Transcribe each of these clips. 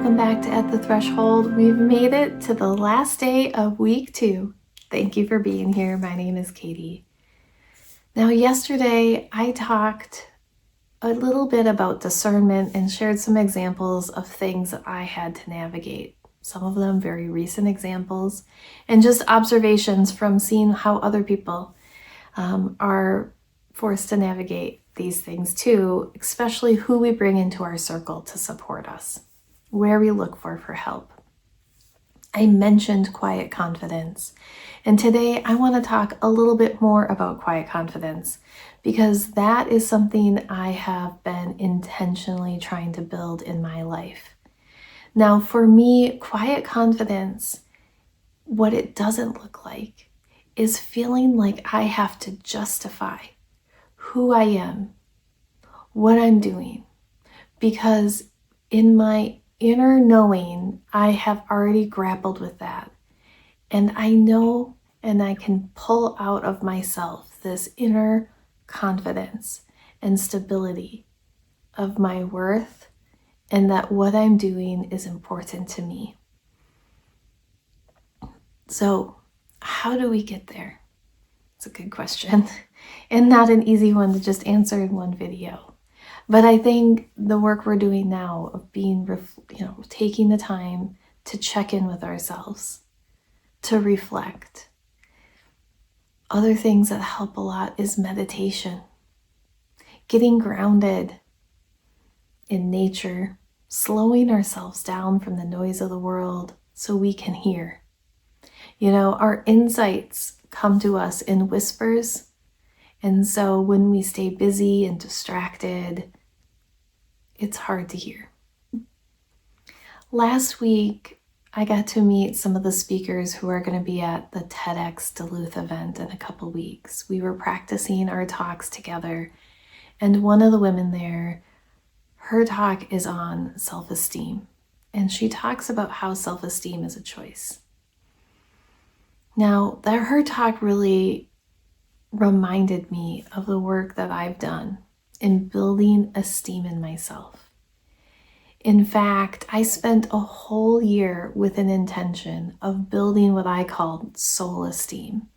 welcome back to At the Threshold. We've made it to the last day of week 2. Thank you for being here. My name is Katie. Now, yesterday I talked a little bit about discernment and shared some examples of things that I had to navigate. Some of them very recent examples and just observations from seeing how other people are forced to navigate these things too, especially who we bring into our circle to support us, where we look for help. I mentioned quiet confidence, and today I want to talk a little bit more about quiet confidence because that is something I have been intentionally trying to build in my life. Now, for me, quiet confidence, what it doesn't look like is feeling like I have to justify who I am, what I'm doing, because in my inner knowing, I have already grappled with that. And I know and I can pull out of myself this inner confidence and stability of my worth and that what I'm doing is important to me. So, how do we get there? It's a good question and not an easy one to just answer in one video. But I think the work we're doing now of being, taking the time to check in with ourselves, to reflect. Other things that help a lot is meditation, getting grounded in nature, slowing ourselves down from the noise of the world so we can hear. Our insights come to us in whispers. And so when we stay busy and distracted, it's hard to hear. Last week, I got to meet some of the speakers who are going to be at the TEDx Duluth event in a couple weeks. We were practicing our talks together, and one of the women there, her talk is on self-esteem, and she talks about how self-esteem is a choice. Now, her talk really reminded me of the work that I've done in building esteem in myself. In fact, I spent a whole year with an intention of building what I called soul esteem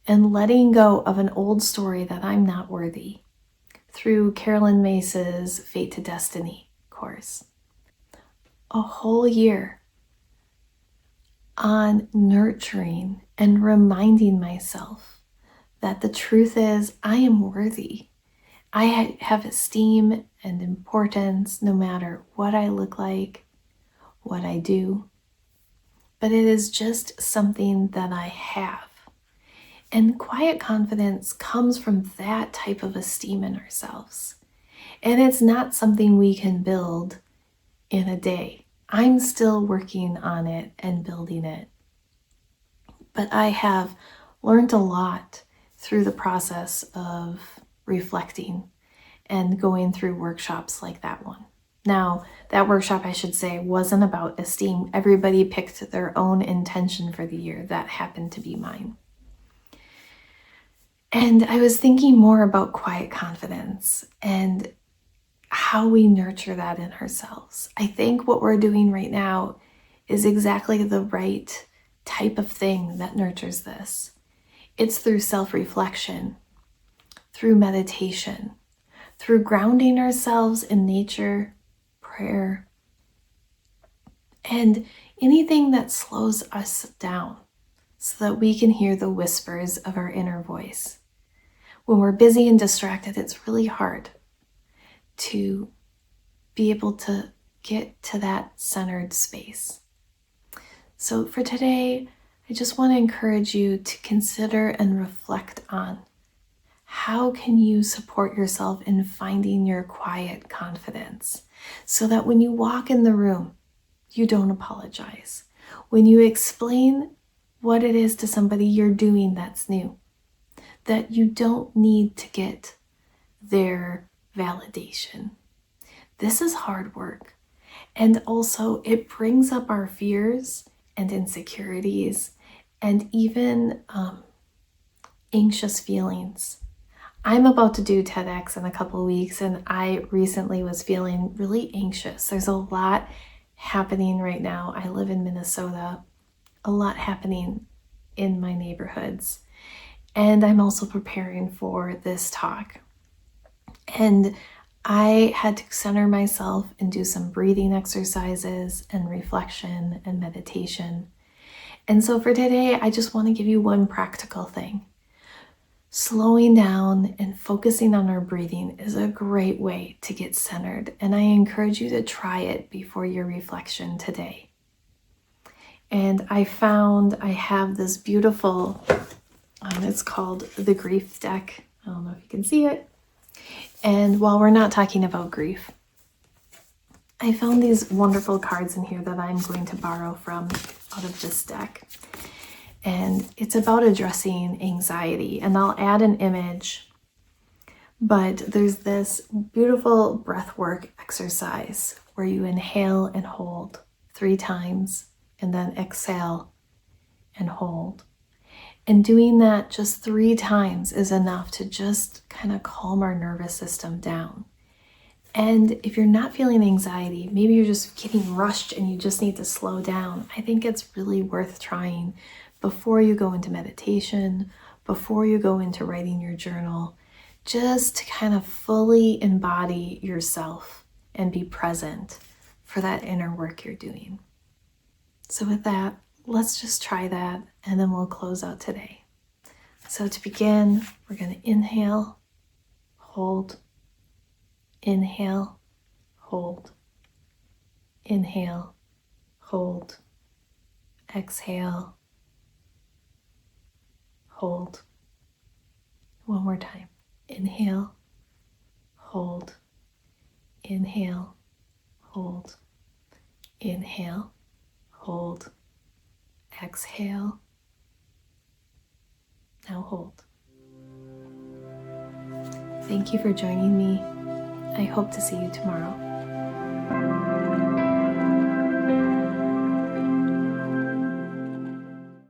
and letting go of an old story that I'm not worthy through Carolyn Mace's Fate to Destiny course. A whole year on nurturing and reminding myself that the truth is I am worthy. I have esteem and importance no matter what I look like, what I do, but it is just something that I have. And quiet confidence comes from that type of esteem in ourselves. And it's not something we can build in a day. I'm still working on it and building it. But I have learned a lot through the process of reflecting and going through workshops like that one. Now, that workshop, I should say, wasn't about esteem. Everybody picked their own intention for the year. That happened to be mine. And I was thinking more about quiet confidence and how we nurture that in ourselves. I think what we're doing right now is exactly the right type of thing that nurtures this. It's through self-reflection, through meditation, through grounding ourselves in nature, prayer, and anything that slows us down so that we can hear the whispers of our inner voice. When we're busy and distracted, it's really hard to be able to get to that centered space. So for today, I just want to encourage you to consider and reflect on how can you support yourself in finding your quiet confidence so that when you walk in the room, you don't apologize. When you explain what it is to somebody you're doing that's new, that you don't need to get their validation. This is hard work. And also it brings up our fears and insecurities and even anxious feelings. I'm about to do TEDx in a couple of weeks, and I recently was feeling really anxious. There's a lot happening right now. I live in Minnesota, a lot happening in my neighborhoods. And I'm also preparing for this talk. And I had to center myself and do some breathing exercises and reflection and meditation. And so for today, I just want to give you one practical thing. Slowing down and focusing on our breathing is a great way to get centered, and I encourage you to try it before your reflection today. And I found I have this beautiful, it's called the Grief Deck. I don't know if you can see it. And while we're not talking about grief, I found these wonderful cards in here that I'm going to borrow from out of this deck. And it's about addressing anxiety. And I'll add an image, but there's this beautiful breathwork exercise where you inhale and hold 3 times and then exhale and hold. And doing that just 3 times is enough to just kind of calm our nervous system down. And if you're not feeling anxiety, maybe you're just getting rushed and you just need to slow down, I think it's really worth trying before you go into meditation, before you go into writing your journal, just to kind of fully embody yourself and be present for that inner work you're doing. So with that, let's just try that and then we'll close out today. So to begin, we're going to inhale, hold, inhale, hold, inhale, hold, exhale, hold. One more time. Inhale, hold, inhale, hold, inhale, hold, exhale. Now hold. Thank you for joining me. I hope to see you tomorrow.